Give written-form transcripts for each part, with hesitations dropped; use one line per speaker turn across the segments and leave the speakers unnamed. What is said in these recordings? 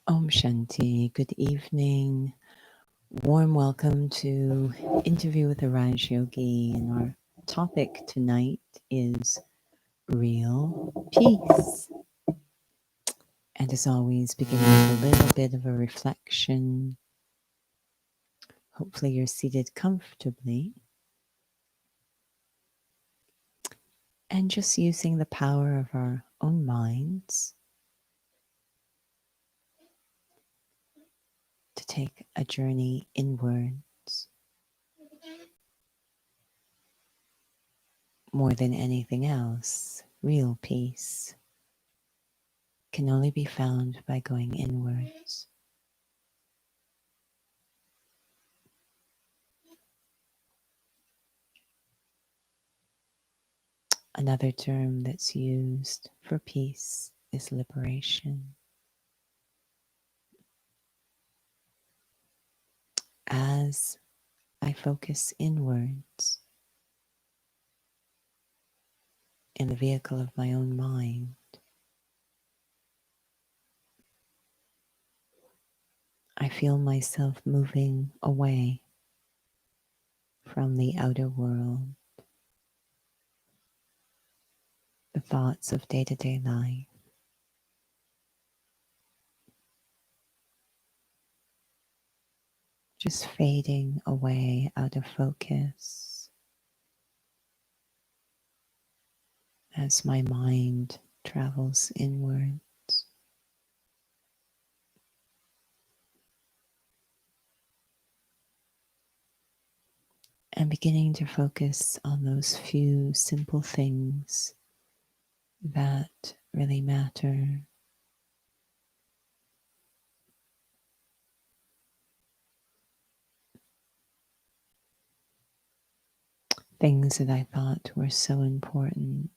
Om Shanti, good evening. Warm welcome to Interview with the Raj Yogi. And our topic tonight is real peace. And as always, beginning with a little bit of a reflection. Hopefully you're seated comfortably. And just using the power of our own minds to take a journey inwards. More than anything else, real peace can only be found by going inwards. Another term that's used for peace is liberation. As I focus inwards in the vehicle of my own mind, I feel myself moving away from the outer world, the thoughts of day-to-day life, just fading away out of focus as my mind travels inward. And beginning to focus on those few simple things that really matter. Things that I thought were so important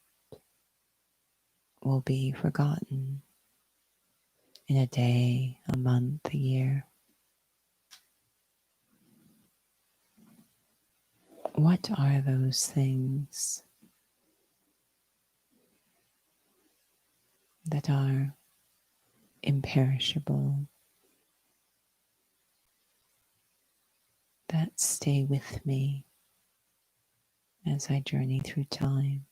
will be forgotten in a day, a month, a year. What are those things that are imperishable, that stay with me as I journey through time?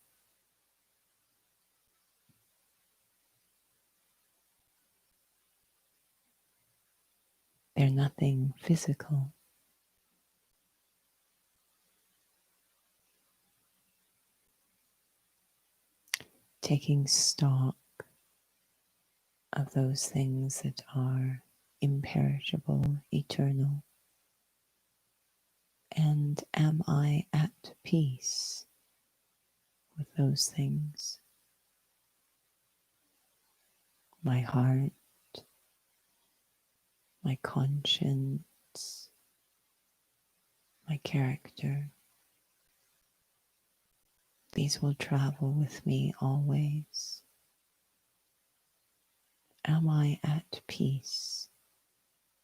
They're nothing physical. Taking stock of those things that are imperishable, eternal. And am I at peace with those things? My heart, my conscience, my character. These will travel with me always. Am I at peace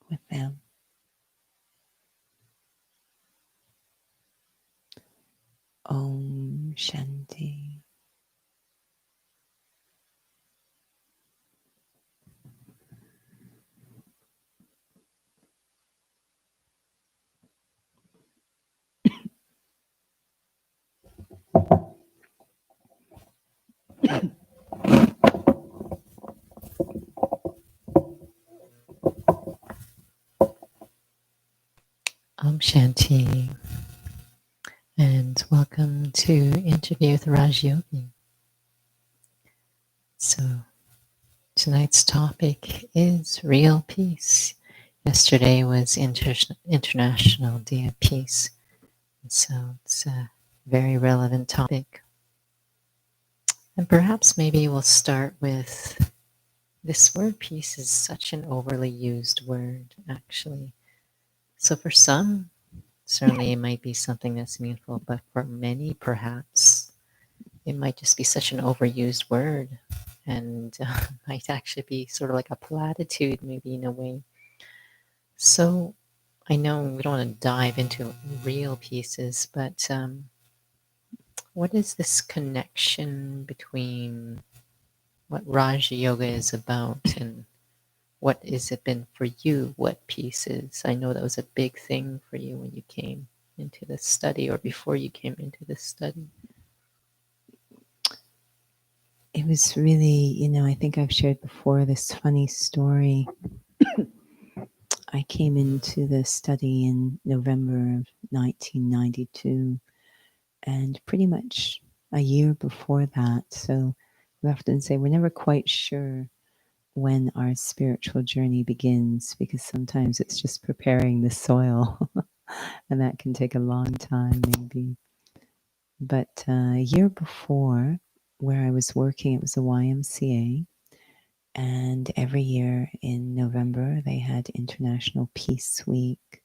with them? Om Shanti. Om
Shanti, and welcome to Interview with Raj Yogi. So, tonight's topic is real peace. Yesterday was International Day of Peace, so it's a very relevant topic. And perhaps maybe we'll start with this word peace is such an overly used word, actually. So, for some, certainly it might be something that's meaningful, but for many, perhaps it might just be such an overused word and might actually be sort of like a platitude, maybe in a way. So I know we don't want to dive into real pieces, but what is this connection between what Raja Yoga is about and what has it been for you? What peace is? I know that was a big thing for you when you came into this study or before you came into this study.
It was really, I think I've shared before this funny story. I came into the study in November of 1992, and pretty much a year before that. So we often say we're never quite sure when our spiritual journey begins, because sometimes it's just preparing the soil, and that can take a long time, maybe. But a year before, where I was working, it was a YMCA. And every year in November, they had International Peace Week.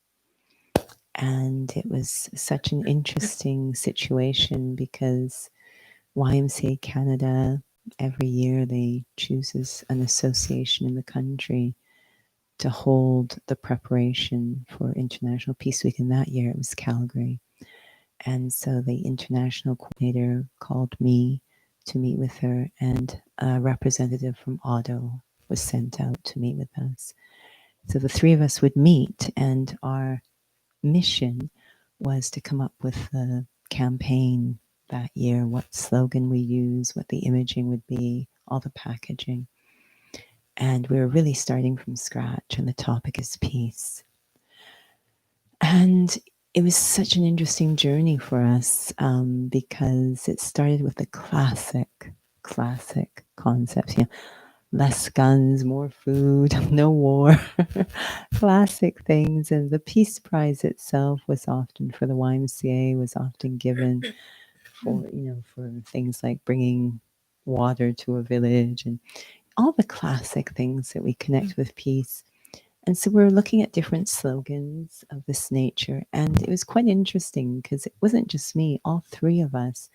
And it was such an interesting situation because YMCA Canada, every year they chooses an association in the country to hold the preparation for International Peace Week. And that year it was Calgary. And so the international coordinator called me to meet with her, and a representative from Ottawa was sent out to meet with us. So the three of us would meet, and our mission was to come up with a campaign that year, what slogan we use, what the imaging would be, all the packaging. And we were really starting from scratch, and the topic is peace. And it was such an interesting journey for us because it started with the classic concepts, less guns, more food, no war, classic things. And the Peace Prize itself was often for the YMCA, was often given for, for things like bringing water to a village and all the classic things that we connect with peace. And so we were looking at different slogans of this nature. And it was quite interesting because it wasn't just me. All three of us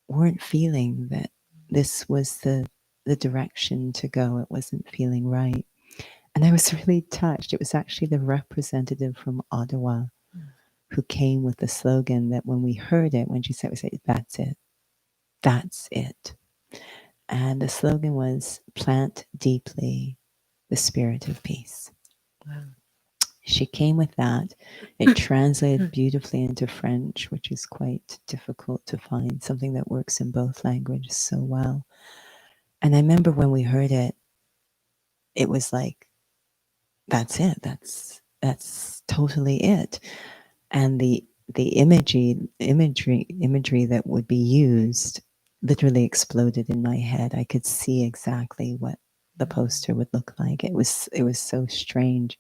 weren't feeling that this was the direction to go. It wasn't feeling right. And I was really touched. It was actually the representative from Ottawa who came with the slogan that when we heard it, when she said, we said, that's it. That's it. And the slogan was, plant deeply the spirit of peace.
Wow.
She came with that. It translated beautifully into French, which is quite difficult to find, something that works in both languages so well. And I remember when we heard it, it was like, that's it. That's totally it. And the imagery that would be used literally exploded in my head. I could see exactly what the poster would look like. It was so strange.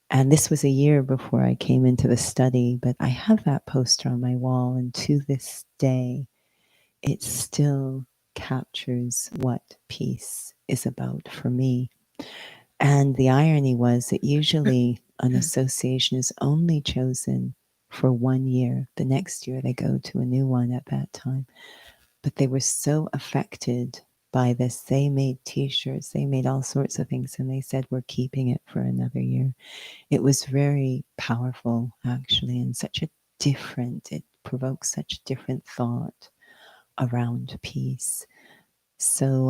And this was a year before I came into the study, but I have that poster on my wall, and to this day, it still captures what peace is about for me. And the irony was that usually an association is only chosen for 1 year. The next year they go to a new one at that time. But they were so affected by this. They made t-shirts, they made all sorts of things, and they said, we're keeping it for another year. It was very powerful, actually, and it provokes such different thought around peace. So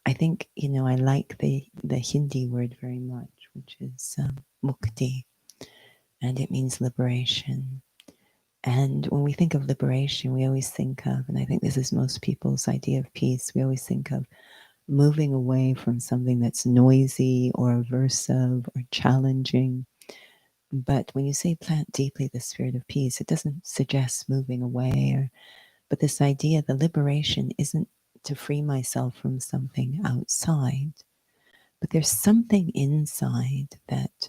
I think, I like the Hindi word very much, which is mukti, and it means liberation. And when we think of liberation, we always think of, and I think this is most people's idea of peace, we always think of moving away from something that's noisy or aversive or challenging. But when you say plant deeply the spirit of peace, it doesn't suggest moving away, but this idea, the liberation isn't to free myself from something outside, but there's something inside that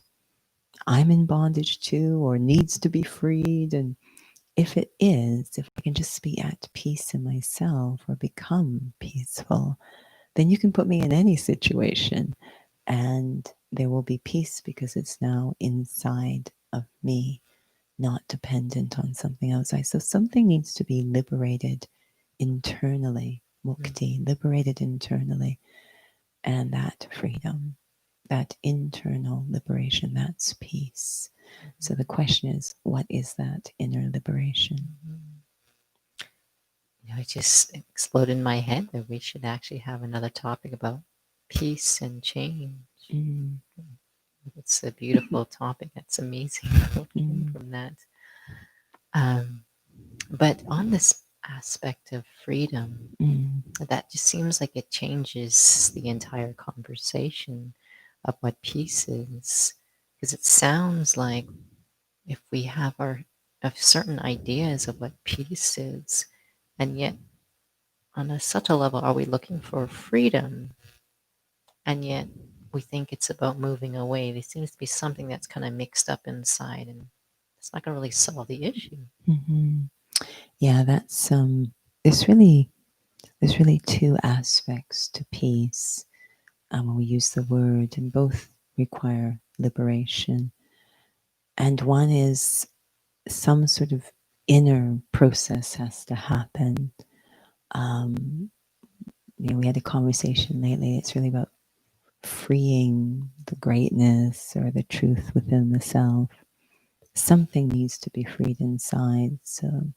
I'm in bondage to or needs to be freed. And if it is, if I can just be at peace in myself or become peaceful, then you can put me in any situation and there will be peace because it's now inside of me, not dependent on something outside. So something needs to be liberated internally, mukti, liberated internally, and that freedom, that internal liberation, that's peace. So the question is, what is that inner liberation?
It just exploded in my head that we should actually have another topic about peace and change.
Mm.
It's a beautiful topic. That's amazing what came from that. But on this aspect of freedom, that just seems like it changes the entire conversation of what peace is. Because it sounds like if we have our of certain ideas of what peace is, and yet on a subtle level, are we looking for freedom? And yet we think it's about moving away. There seems to be something that's kind of mixed up inside, and it's not going to really solve the issue.
Mm-hmm. Yeah, that's there's really two aspects to peace when we use the word, and both require liberation. And one is some sort of inner process has to happen. Um, we had a conversation lately. It's really about freeing the greatness or the truth within the self. Something needs to be freed inside. So,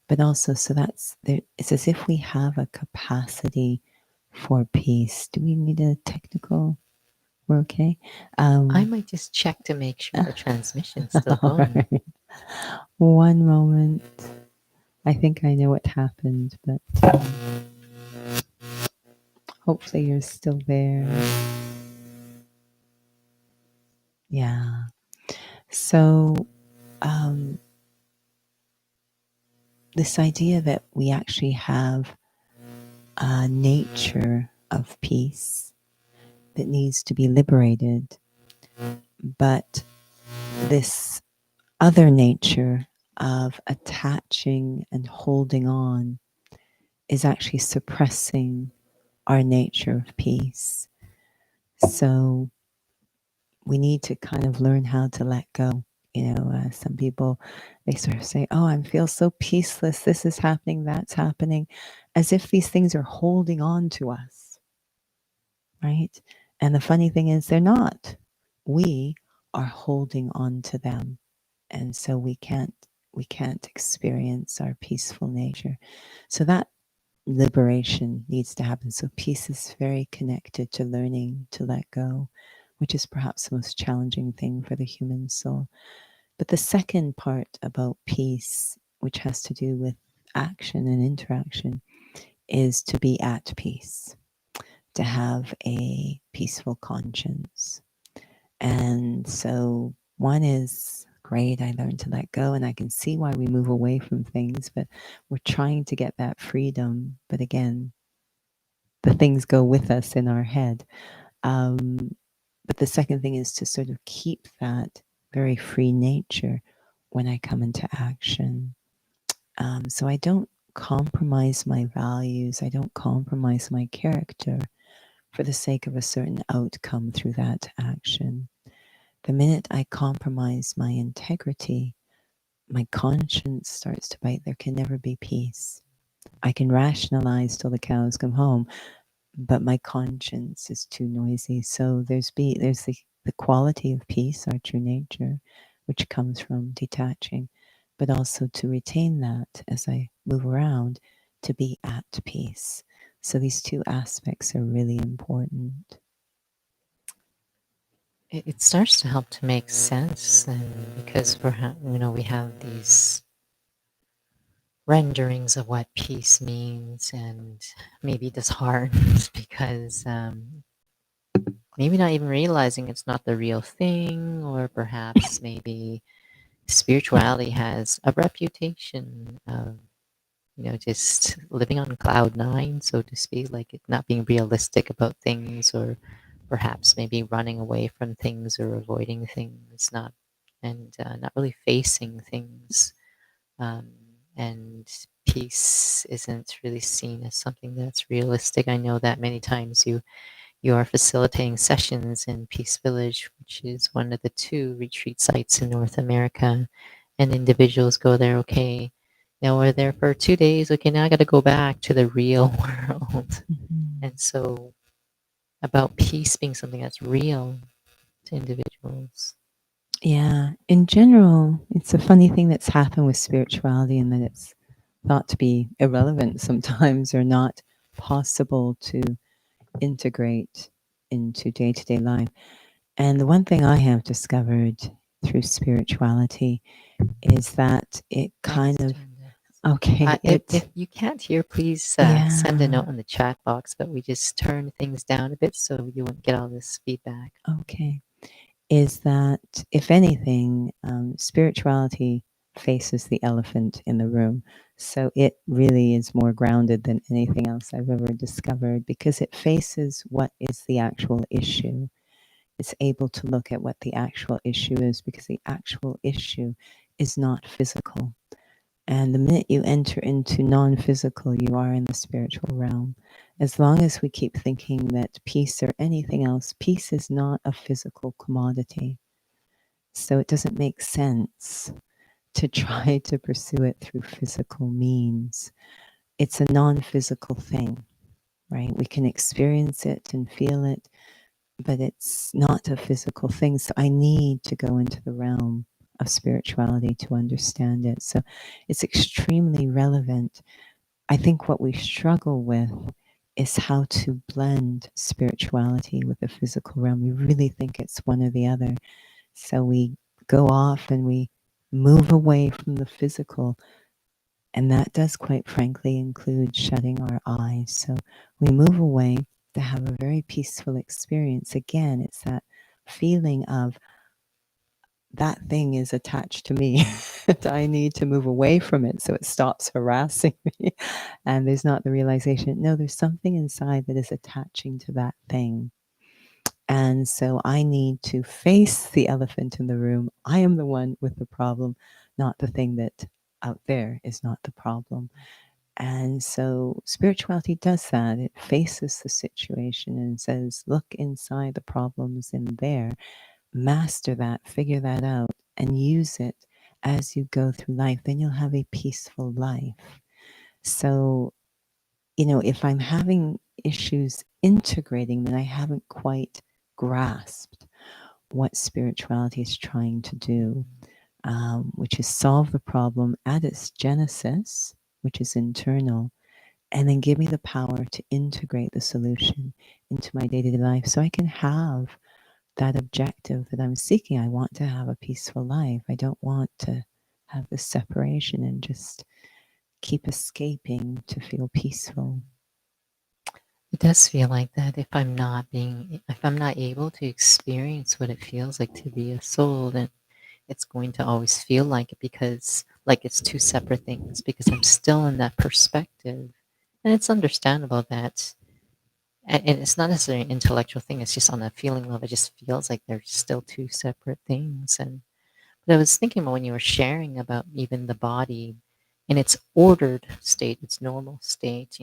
but also, so that's there. It's as if we have a capacity for peace. Do we need a technical? We're okay.
I might just check to make sure our transmission's still
All
going.
right. One moment. I think I know what happened, but hopefully you're still there. Yeah. So, um, this idea that we actually have a nature of peace that needs to be liberated, but this other nature of attaching and holding on is actually suppressing our nature of peace. So we need to kind of learn how to let go. Some people, they sort of say, oh, I feel so peaceless. This is happening, that's happening, as if these things are holding on to us, right? And the funny thing is, they're not. We are holding on to them. And so we can't experience our peaceful nature. So that liberation needs to happen. So peace is very connected to learning to let go, which is perhaps the most challenging thing for the human soul. But the second part about peace, which has to do with action and interaction, is to be at peace, to have a peaceful conscience. And so one is great, I learned to let go, and I can see why we move away from things, but we're trying to get that freedom. But again, the things go with us in our head. But the second thing is to sort of keep that very free nature when I come into action. So I don't compromise my values, I don't compromise my character for the sake of a certain outcome through that action. The minute I compromise my integrity, my conscience starts to bite. There can never be peace. I can rationalize till the cows come home, but my conscience is too noisy. So there's the quality of peace, our true nature, which comes from detaching, but also to retain that as I move around, to be at peace. So these two aspects are really important.
It starts to help to make sense, and because we have these renderings of what peace means, and maybe disheartened because maybe not even realizing it's not the real thing, or perhaps maybe spirituality has a reputation of, just living on cloud nine, so to speak, like it not being realistic about things, or perhaps maybe running away from things or avoiding things, not really facing things. Um, and peace isn't really seen as something that's realistic. I know that many times you are facilitating sessions in Peace Village, which is one of the two retreat sites in North America. And individuals go there, okay, now we're there for 2 days. Okay, now I got to go back to the real world.
Mhm.
And so, about peace being something that's real to individuals.
Yeah, in general, it's a funny thing that's happened with spirituality in that it's thought to be irrelevant sometimes or not possible to integrate into day to day life. And the one thing I have discovered through spirituality is that it kind
Thanks,
of,
Chanda.
okay,
If you can't hear, please send a
yeah,
note in the chat box, but we just turn things down a bit so you won't get all this feedback.
okay, is that if anything, spirituality faces the elephant in the room. So it really is more grounded than anything else I've ever discovered because it faces what is the actual issue. It's able to look at what the actual issue is because the actual issue is not physical. And the minute you enter into non physical, you are in the spiritual realm. As long as we keep thinking that peace or anything else, peace is not a physical commodity. So it doesn't make sense to try to pursue it through physical means. It's a non physical thing, right? We can experience it and feel it, but it's not a physical thing. So I need to go into the realm of spirituality to understand it. So it's extremely relevant. I think what we struggle with is how to blend spirituality with the physical realm. We really think it's one or the other. So we go off and we move away from the physical. And that does, quite frankly, include shutting our eyes. So we move away to have a very peaceful experience. Again, it's that feeling of that thing is attached to me and I need to move away from it so it stops harassing me. And there's not the realization, no, there's something inside that is attaching to that thing. And so I need to face the elephant in the room. I am the one with the problem, not the thing that out there is not the problem. And so spirituality does that. It faces the situation and says, look inside the problems in there, master that, figure that out, and use it as you go through life. Then you'll have a peaceful life. So, if I'm having issues integrating, then I haven't quite grasped what spirituality is trying to do, which is solve the problem at its genesis, which is internal, and then give me the power to integrate the solution into my day to day life so I can have that objective that I'm seeking. I want to have a peaceful life. I don't want to have this separation and just keep escaping to feel peaceful.
It does feel like that if I'm not able to experience what it feels like to be a soul, then it's going to always feel like it, because like it's two separate things, because I'm still in that perspective. And it's understandable that, and it's not necessarily an intellectual thing, it's just on a feeling level. It just feels like they're still two separate things. And but I was thinking about when you were sharing about even the body in its ordered state, its normal state,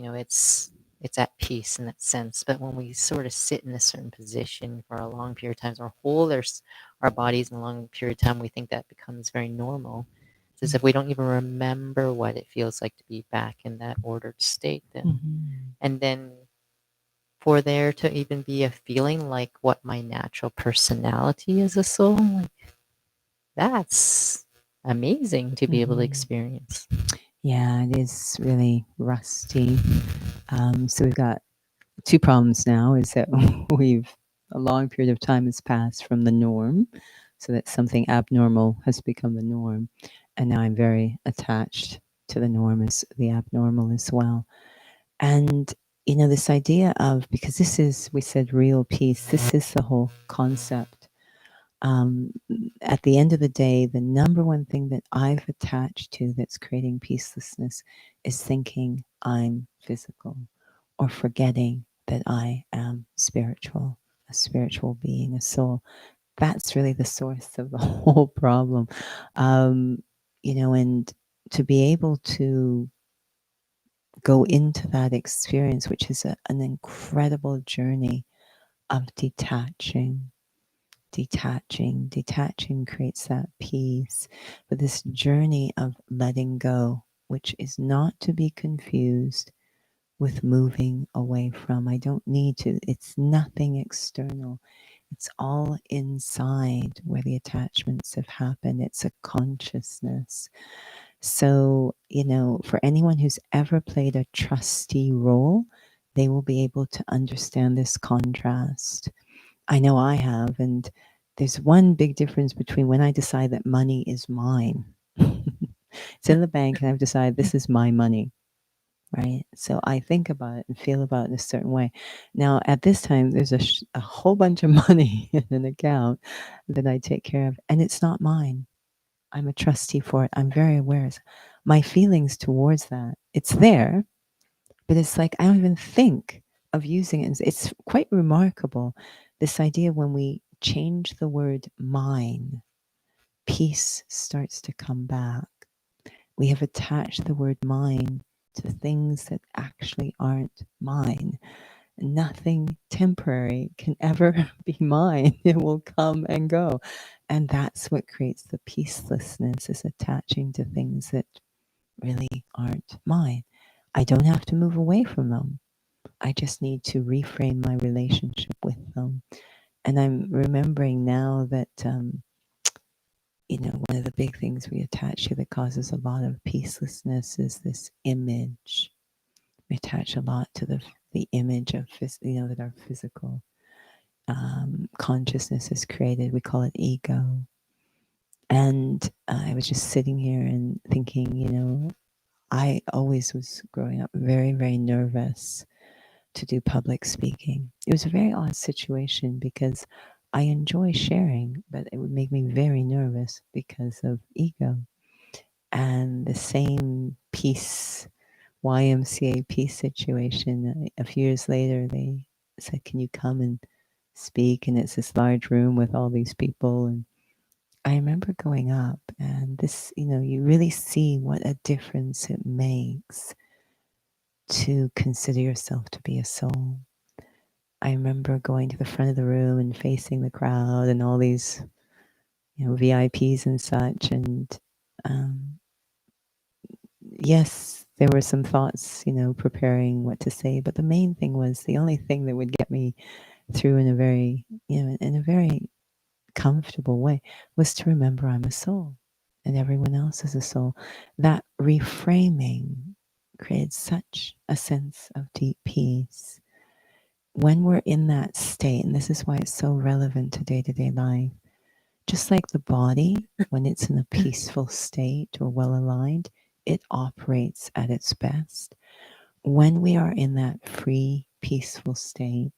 it's at peace in that sense. But when we sort of sit in a certain position for a long period of time, or hold our bodies in a long period of time, we think that becomes very normal. It's as if we don't even remember what it feels like to be back in that ordered state.
Mm-hmm.
And then for there to even be a feeling like what my natural personality is, a soul, like, that's amazing to be able to
Mm-hmm.
experience.
Yeah, it is really rusty. So we've got two problems now is that we've a long period of time has passed from the norm, so that something abnormal has become the norm. And now I'm very attached to the norm as the abnormal as well. And this idea of, because this is, we said real peace, this is the whole concept. Um, at the end of the day, the number one thing that I've attached to that's creating peacelessness is thinking I'm physical, or forgetting that I am spiritual, a spiritual being, a soul. That's really the source of the whole problem. Um, and to be able to go into that experience, which is an incredible journey of detaching creates that peace. But this journey of letting go, which is not to be confused with moving away from. I don't need to, it's nothing external. It's all inside where the attachments have happened. It's a consciousness. So, for anyone who's ever played a trustee role, they will be able to understand this contrast. I know I have. And there's one big difference between when I decide that money is mine. It's in the bank and I've decided this is my money, right? So I think about it and feel about it in a certain way. Now, at this time, there's a whole bunch of money in an account that I take care of, and it's not mine. I'm a trustee for it. I'm very aware. My feelings towards that, it's there, but it's like I don't even think of using it. It's quite remarkable, this idea when we change the word mine, peace starts to come back. We have attached the word mine to things that actually aren't mine. Nothing temporary can ever be mine. It will come and go. And that's what creates the peacelessness, is attaching to things that really aren't mine. I don't have to move away from them. I just need to reframe my relationship with them. And I'm remembering now that, one of the big things we attach to that causes a lot of peacelessness is this image. We attach a lot to the image of, that our physical consciousness is created. We call it ego. And I was just sitting here and thinking, I always was growing up very, very nervous to do public speaking. It was a very odd situation because I enjoy sharing, but it would make me very nervous because of ego. And the same peace, YMCA peace situation, a few years later, they said, "Can you come and speak?" And it's this large room with all these people. And I remember going up, and this, you really see what a difference it makes to consider yourself to be a soul. I remember going to the front of the room and facing the crowd and all these, VIPs and such. And um, yes, there were some thoughts, preparing what to say. But the main thing was, the only thing that would get me through in a very, in a very comfortable way, was to remember I'm a soul and everyone else is a soul. That reframing creates such a sense of deep peace. When we're in that state, and this is why it's so relevant to day life, just like the body, when it's in a peaceful state or well aligned, it operates at its best. When we are in that free, peaceful state,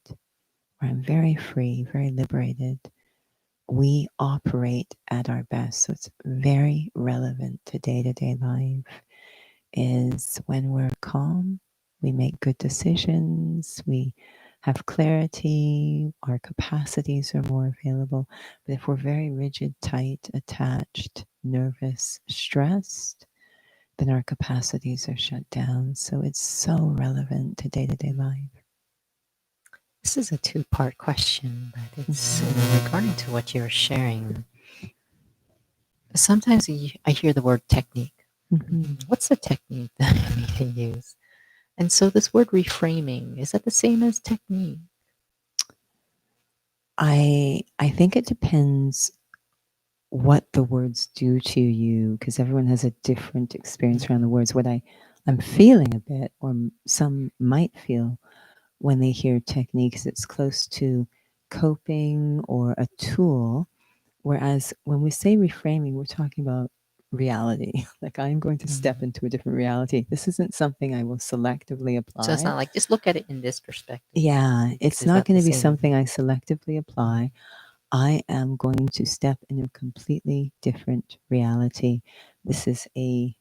where I'm very free, very liberated, we operate at our best. So it's very relevant to day life, is when we're calm, we make good decisions, we have clarity, our capacities are more available. But if we're very rigid, tight, attached, nervous, stressed, then our capacities are shut down. So it's so relevant to day life.
This is a two-part question, but it's regarding to what you're sharing. Sometimes I hear the word technique. What's the technique that I need to use? And so this word reframing, is that the same as technique?
I think it depends what the words do to you, because everyone has a different experience around the words. What I'm feeling a bit, or some might feel when they hear techniques, it's close to coping or a tool. Whereas when we say reframing, we're talking about reality. Like I'm going to step
Mhm.
into a different reality. This isn't something I will selectively
So it's
apply.
not like just look at it in this perspective.
Yeah, it's
Is
not
that
going
the
to be
same?
something I selectively apply. I am going to step in a completely different reality. This is a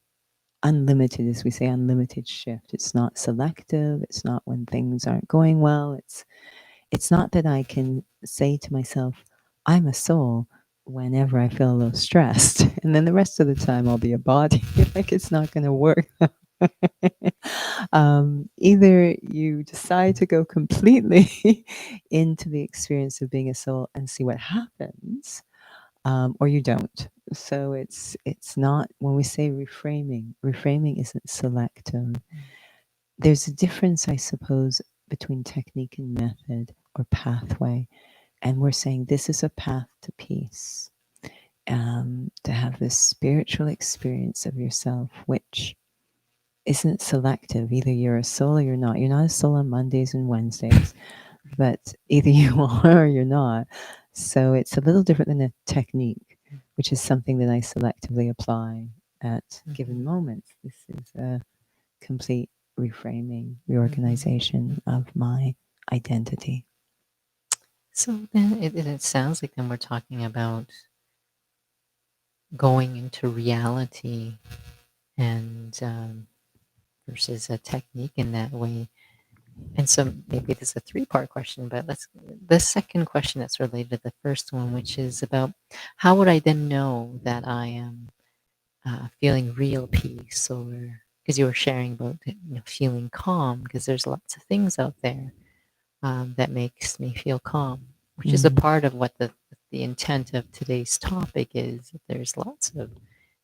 unlimited, as we say, unlimited shift. It's not selective. It's not when things aren't going well. It's not that I can say to myself, I'm a soul whenever I feel a little stressed. And then the rest of the time I'll be a body. Like it's not going to work. Either you decide to go completely into the experience of being a soul and see what happens, or you don't. So it's not when we say reframing. Reframing isn't selective. There's a difference, I suppose, between technique and method or pathway, and we're saying this is a path to peace. To have this spiritual experience of yourself, which isn't selective. Either you're a soul or you're not. You're not a soul on Mondays and Wednesdays, but either you are or you're not. So it's a little different than a technique, which is something that I selectively apply at given
Mhm.
moments. This is a complete reframing,
Mhm.
reorganization
Mhm.
of my identity.
So then it sounds like then we're talking about going into reality and versus a technique in that way. And so maybe this is a three-part question, but let's the second question that's related to the first one, which is about how would I then know that I am feeling real peace, or because you were sharing about feeling calm, because there's lots of things out there that makes me feel calm, which is a
Mm,
part of what the intent of today's topic is. There's lots of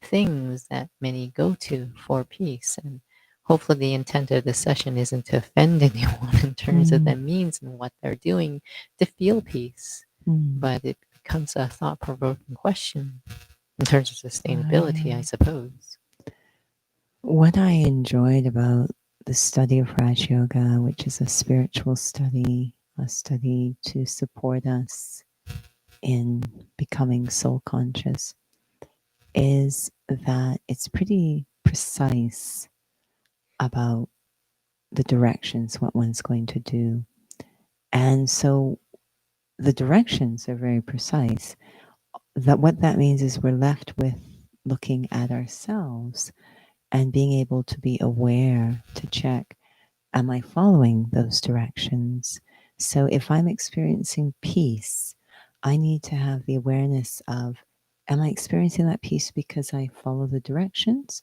things that many go to for peace, and hopefully the intent of this session isn't to offend anyone in terms of
mm,
their means and what they're doing to feel peace,
mm.
but it becomes a thought-provoking question in terms of sustainability, I
Right.
suppose.
What I enjoyed about the study of Raj Yoga, which is a spiritual study, a study to support us in becoming soul conscious, is that it's pretty precise about the directions, what one's going to do. And so the directions are very precise. That what that means is we're left with looking at ourselves and being able to be aware to check, am I following those directions? So if I'm experiencing peace, I need to have the awareness of, am I experiencing that peace because I follow the directions?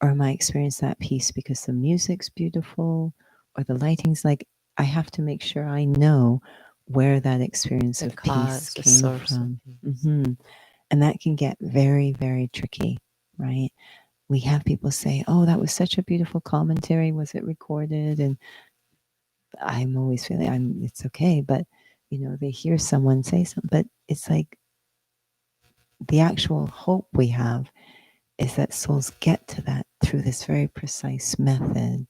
Or am I experiencing that peace because the music's beautiful or the lighting's like, I have to make sure I know where that experience
The
of peace
cause, the
came
source of
from.
peace.
And that can get very, very tricky, right? We have people say, oh, that was such a beautiful commentary. Was it recorded? And I'm always feeling it's okay, but they hear someone say something, but it's like the actual hope we have is that souls get to that through this very precise method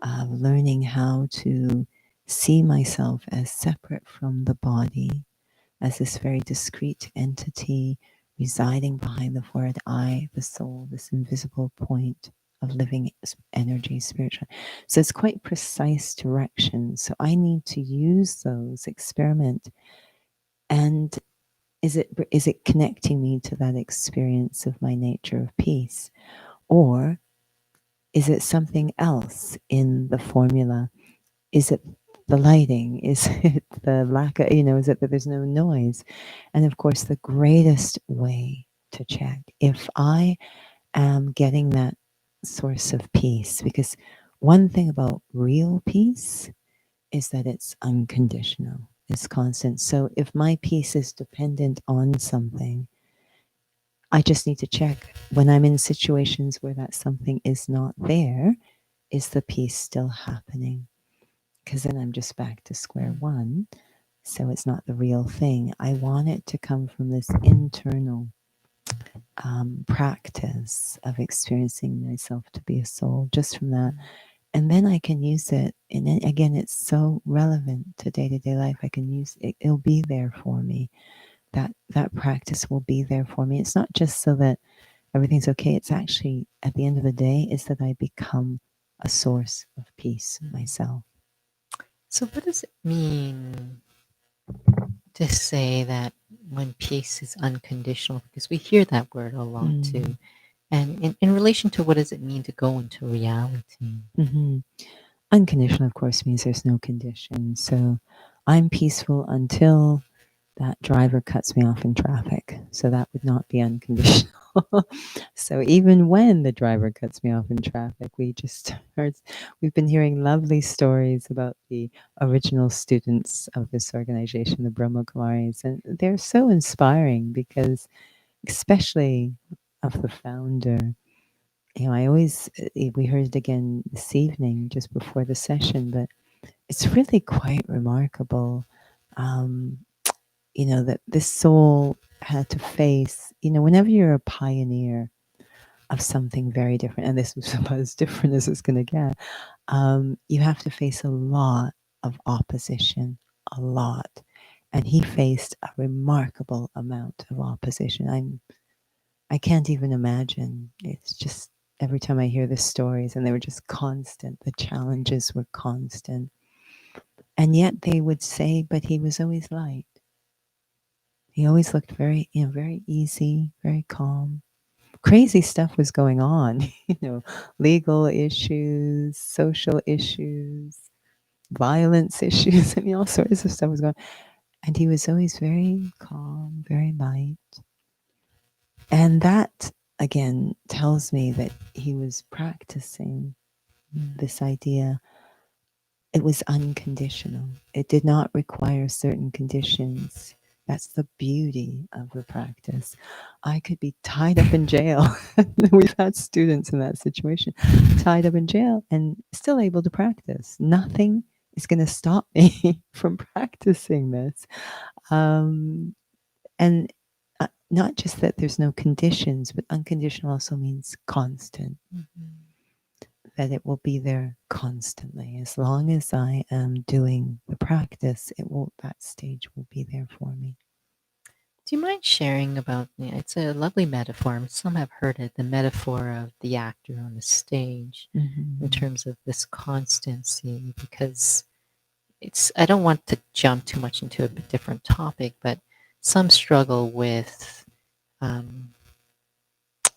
of learning how to see myself as separate from the body, as this very discrete entity residing behind the forehead, I, the soul, this invisible point of living energy spiritually. So it's quite precise directions. So I need to use those, experiment. And is it connecting me to that experience of my nature of peace? Or is it something else in the formula? Is it the lighting? Is it the lack of, is it that there's no noise? And of course, the greatest way to check if I am getting that source of peace, because one thing about real peace is that it's unconditional, it's constant. So if my peace is dependent on something, I just need to check when I'm in situations where that something is not there, is the peace still happening? Because then I'm just back to square
Mm.
one. So it's not the real thing. I want it to come from this internal practice of experiencing myself to be a soul, just from that. And then I can use it. And then, again, it's so relevant to day life. I can use it. It'll be there for me. That practice will be there for me. It's not just so that everything's okay. It's actually, at the end of the day, is that I become a source of peace myself.
So, what does it mean to say that when peace is unconditional? Because we hear that word a lot too.
Mm.
And in relation to what does it mean to go into reality?
Mm-hmm. Unconditional, of course, means there's no condition. So I'm peaceful until that driver cuts me off in traffic. So that would not be unconditional. So even when the driver cuts me off in traffic, we've been hearing lovely stories about the original students of this organization, the Brahma Kumaris, and they're so inspiring because, especially of the founder, I always, we heard it again this evening just before the session, but it's really quite remarkable, um, that this soul had to face, whenever you're a pioneer of something very different, and this was about as different as it's going to get, you have to face a lot of opposition, a lot. And he faced a remarkable amount of opposition. I can't even imagine. It's just every time I hear the stories, and they were just constant. The challenges were constant. And yet they would say, but he was always light. He always looked very, very easy, very calm. Crazy stuff was going on, legal issues, social issues, violence issues. I mean, all sorts of stuff was going on. And he was always very calm, very light. And that, again, tells me that he was practicing this idea. It was unconditional. It did not require certain conditions. That's the beauty of the practice. I could be tied up in jail. We've had students in that situation, tied up in jail and still able to practice. Nothing is going to stop me from practicing this. And not just that there's no conditions, but unconditional also means constant. That it will be there constantly. As long as I am doing the practice, that stage will be there for me.
Do you mind sharing about, it's a lovely metaphor, some have heard it, the metaphor of the actor on the stage in terms of this constancy, because I don't want to jump too much into a different topic, but some struggle with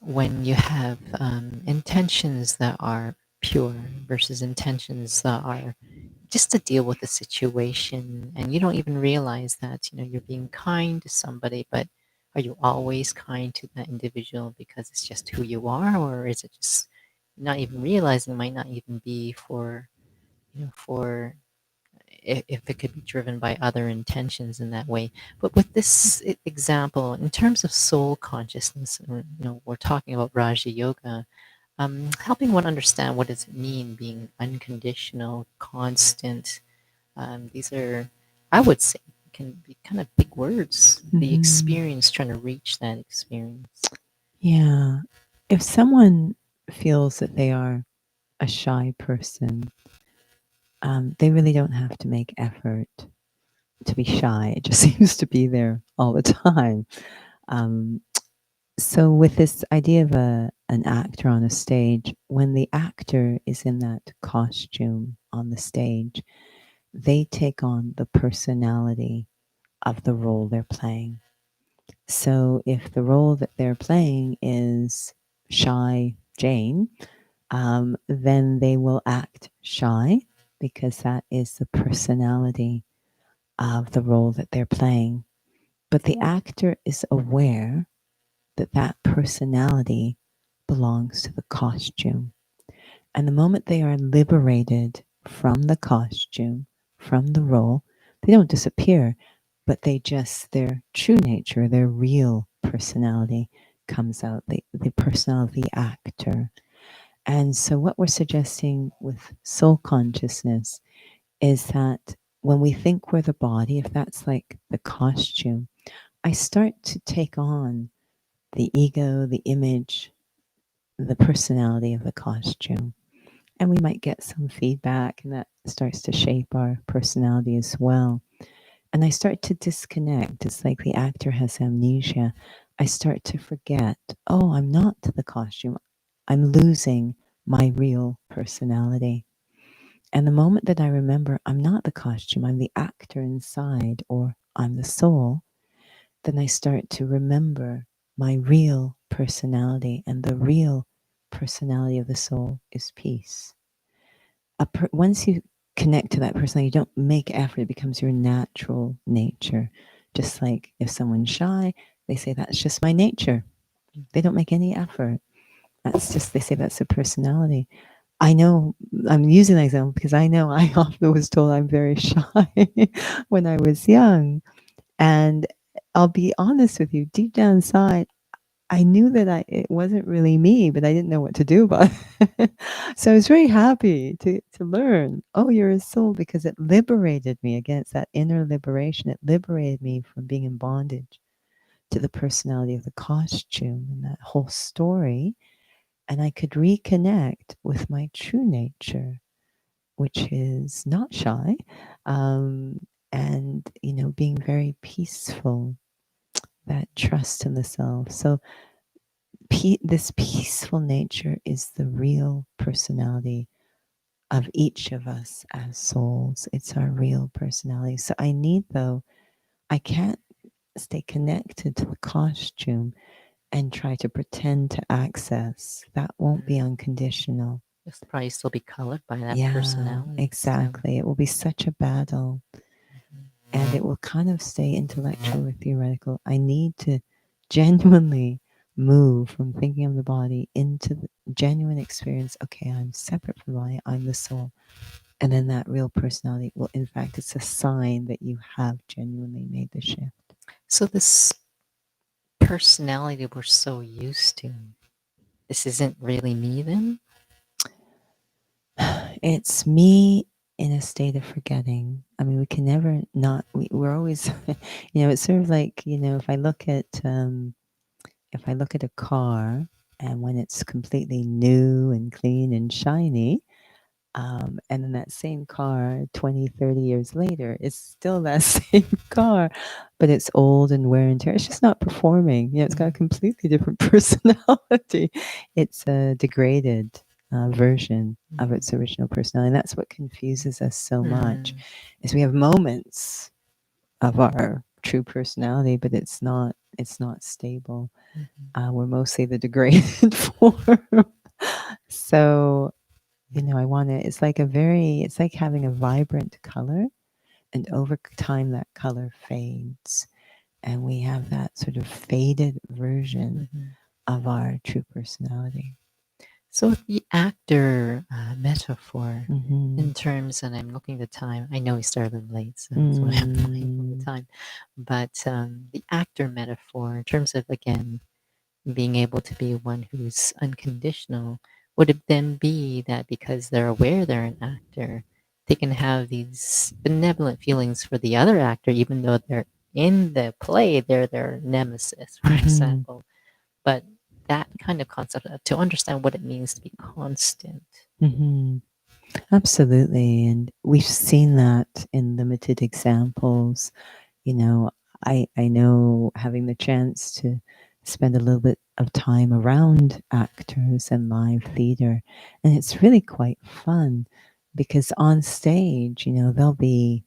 when you have intentions that are pure versus intentions that are just to deal with the situation, and you don't even realize that you're being kind to somebody, but are you always kind to that individual because it's just who you are, or is it just not even realizing, it might not even be for for if it could be driven by other intentions in that way. But with this example, in terms of soul consciousness, we're talking about Raja Yoga, helping one understand what does it mean being unconditional, constant. These are, I would say, can be kind of big words. The experience, trying to reach that experience.
Yeah. If someone feels that they are a shy person, they really don't have to make effort to be shy. It just seems to be there all the time. Um, so with this idea of an actor on a stage, when the actor is in that costume on the stage, they take on the personality of the role they're playing. So if the role that they're playing is shy Jane, then they will act shy because that is the personality of the role that they're playing. But the actor is aware that that personality belongs to the costume. And the moment they are liberated from the costume, from the role, they don't disappear, but their true nature, their real personality comes out, the personality of the actor. And so, what we're suggesting with soul consciousness is that when we think we're the body, if that's like the costume, I start to take on the ego, the image, the personality of the costume. And we might get some feedback, and that starts to shape our personality as well. And I start to disconnect. It's like the actor has amnesia. I start to forget, oh, I'm not the costume. I'm losing my real personality. And the moment that I remember I'm not the costume, I'm the actor inside, or I'm the soul, then I start to remember my real personality. And the real personality of the soul is peace. Once you connect to that personality, you don't make effort, it becomes your natural nature. Just like if someone's shy, they say, that's just my nature. They don't make any effort. That's just, they say that's a personality. I know I'm using that example because I know I often was told I'm very shy when I was young. And I'll be honest with you, deep down inside, I knew that it wasn't really me, but I didn't know what to do about it. So I was very happy to learn, oh, you're a soul, because it liberated me. Again, it's that inner liberation. It liberated me from being in bondage to the personality of the costume and that whole story. And I could reconnect with my true nature, which is not shy, um, and, being very peaceful, that trust in the self. So this peaceful nature is the real personality of each of us as souls. It's our real personality. So I can't stay connected to the costume and try to pretend to access. That won't be unconditional.
You'll probably still be colored by that
Yeah,
personality.
exactly. It will be such a battle, and it will kind of stay intellectual or theoretical. I need to genuinely move from thinking of the body into the genuine experience. Okay, I'm separate from the body, I'm the soul. And then that real personality will, in fact, it's a sign that you have genuinely made the shift.
So this personality we're so used to, this isn't really me then?
It's me in a state of forgetting. I mean, we can never not. We're always, It's sort of like, if I look at a car, and when it's completely new and clean and shiny, and then that same car 20, 30 years later is still that same car, but it's old and wear and tear. It's just not performing. It's got a completely different personality. It's a degraded version of its original personality. And that's what confuses us so much, is we have moments of our true personality, but it's not stable. We're mostly the degraded form. So, I want to, it's like having a vibrant color, and over time that color fades. And we have that sort of faded version of our true personality.
So the actor metaphor,
Mm-hmm.
in terms, and I'm looking at the time. I know we started late, so that's why I'm mindful of the time. But the actor metaphor, in terms of, again, being able to be one who's unconditional, would it then be that because they're aware they're an actor, they can have these benevolent feelings for the other actor, even though they're in the play, they're their nemesis, for example. But that kind of concept, to understand what it means to be constant.
Mm-hmm. Absolutely. And we've seen that in limited examples. I know, having the chance to spend a little bit of time around actors and live theater, and it's really quite fun, because on stage, they'll be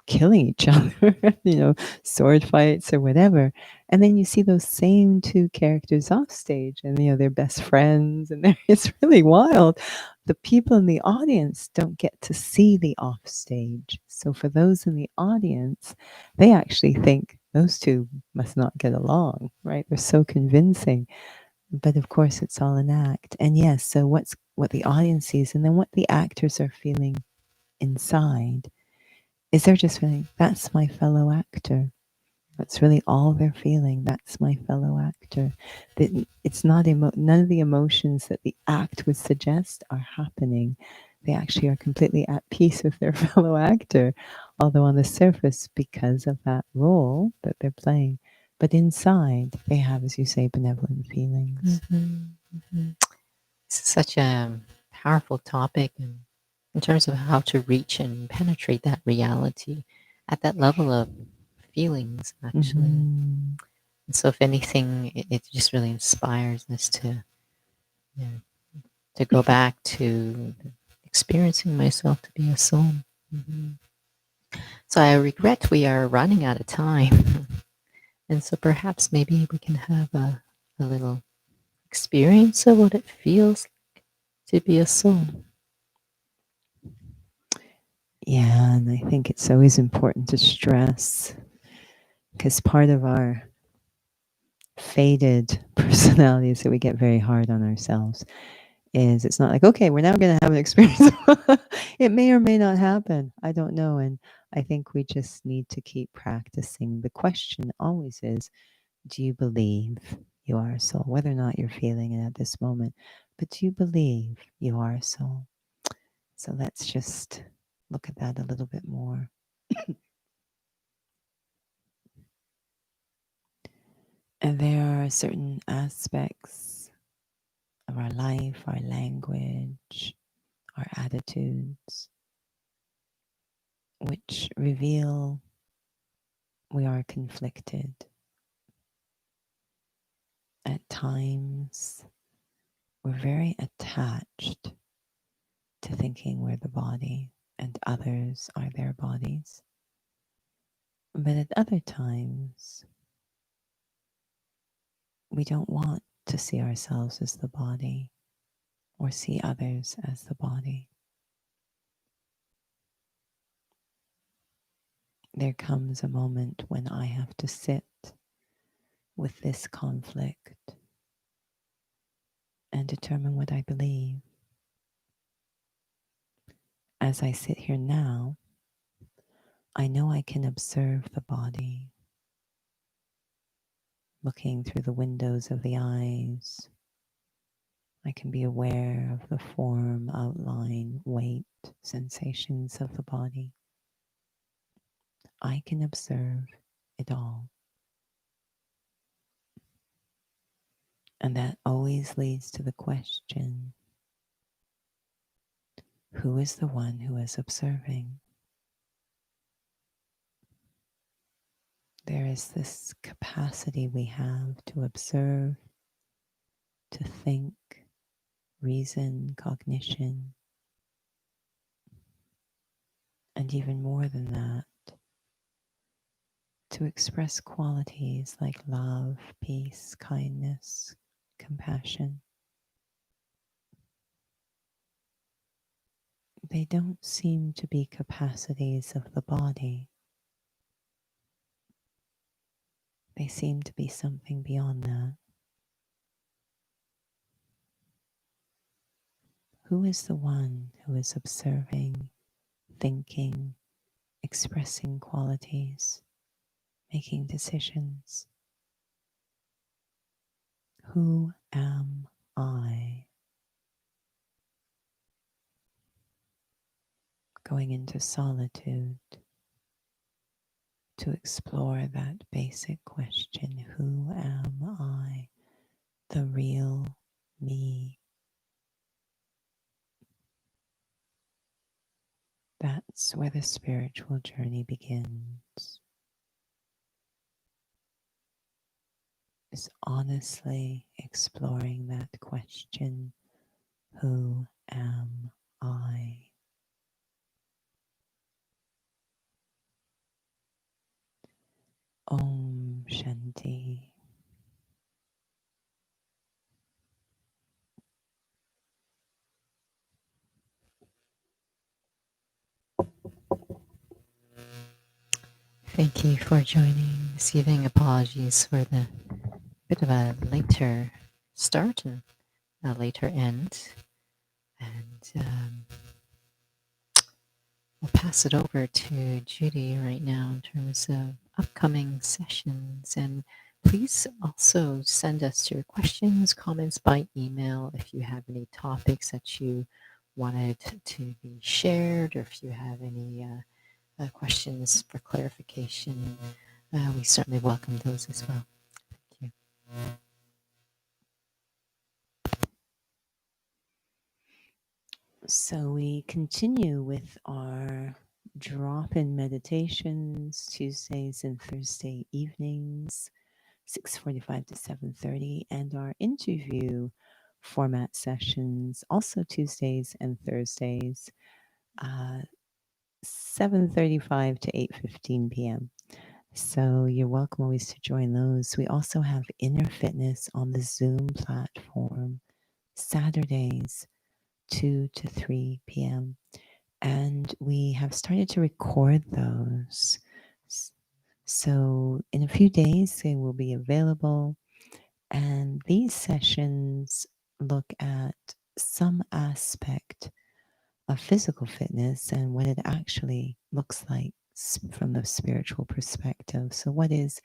killing each other, sword fights or whatever. And then you see those same two characters off stage, and they're best friends, and it's really wild. The people in the audience don't get to see the off stage. So for those in the audience, they actually think those two must not get along, right? They're so convincing. But of course it's all an act. And yes, so what the audience sees, and then what the actors are feeling inside, is they're just feeling, that's my fellow actor. That's really all they're feeling. That's my fellow actor. It's not none of the emotions that the act would suggest are happening. They actually are completely at peace with their fellow actor, although on the surface, because of that role that they're playing. But inside, they have, as you say, benevolent feelings.
It's such a powerful topic, and in terms of how to reach and penetrate that reality at that level of feelings, actually.
Mm-hmm.
And so, if anything, it just really inspires us you know, to go back to experiencing myself to be a soul. Mhm. So I regret we are running out of time. And so perhaps maybe we can have a little experience of what it feels like to be a soul.
Yeah, and I think it's always important to stress because part of our faded personalities that we get very hard on ourselves is it's not like, okay, we're now going to have an experience. It may or may not happen. I don't know. And I think we just need to keep practicing. The question always is, do you believe you are a soul? Whether or not you're feeling it at this moment, but do you believe you are a soul? So let's just look at that a little bit more. And there are certain aspects of our life, our language, our attitudes, which reveal we are conflicted. At times, we're very attached to thinking we're the body and others are their bodies. But at other times, we don't want to see ourselves as the body or see others as the body. There comes a moment when I have to sit with this conflict and determine what I believe. As I sit here now, I know I can observe the body, looking through the windows of the eyes. I can be aware of the form, outline, weight, sensations of the body. I can observe it all. And that always leads to the question, who is the one who is observing? There is this capacity we have to observe, to think, reason, cognition, and even more than that, to express qualities like love, peace, kindness, compassion. They don't seem to be capacities of the body. They seem to be something beyond that. Who is the one who is observing, thinking, expressing qualities, making decisions? Who am I? Going into solitude to explore that basic question, who am I? The real me. That's where the spiritual journey begins. Is honestly exploring that question, who am I? Om Shanti.
Thank you for joining this evening. Apologies for the bit of a later start and a later end. And I'll pass it over to Judy right now in terms of upcoming sessions. And please also send us your questions, comments by email if you have any topics that you wanted to be shared, or if you have any questions for clarification. We certainly welcome those as well. Thank you.
So we continue with our drop in meditations Tuesdays and Thursday evenings, 6:45 to 7:30, and our interview format sessions also Tuesdays and Thursdays, uh, 7:35 to 8:15 p.m. So you're welcome always to join those. We also have Inner Fitness on the Zoom platform, Saturdays, 2 to 3 p.m. And we have started to record those. So in a few days, they will be available. And these sessions look at some aspect of physical fitness and what it actually looks like from the spiritual perspective. So, what is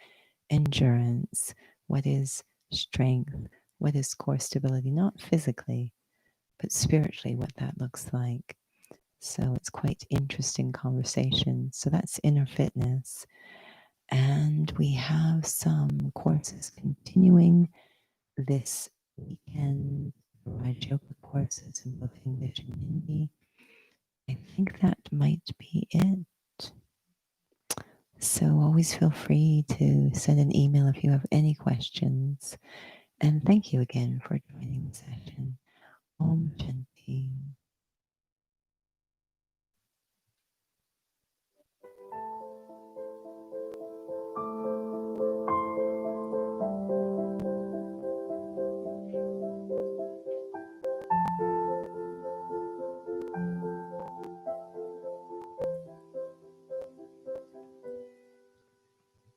endurance? What is strength? What is core stability? Not physically, but spiritually, what that looks like. So, it's quite interesting conversation. So, that's inner fitness. And we have some courses continuing this weekend, Raj Yoga courses in both English and Hindi. I think that might be it. So always feel free to send an email if you have any questions. And thank you again for joining the session. Om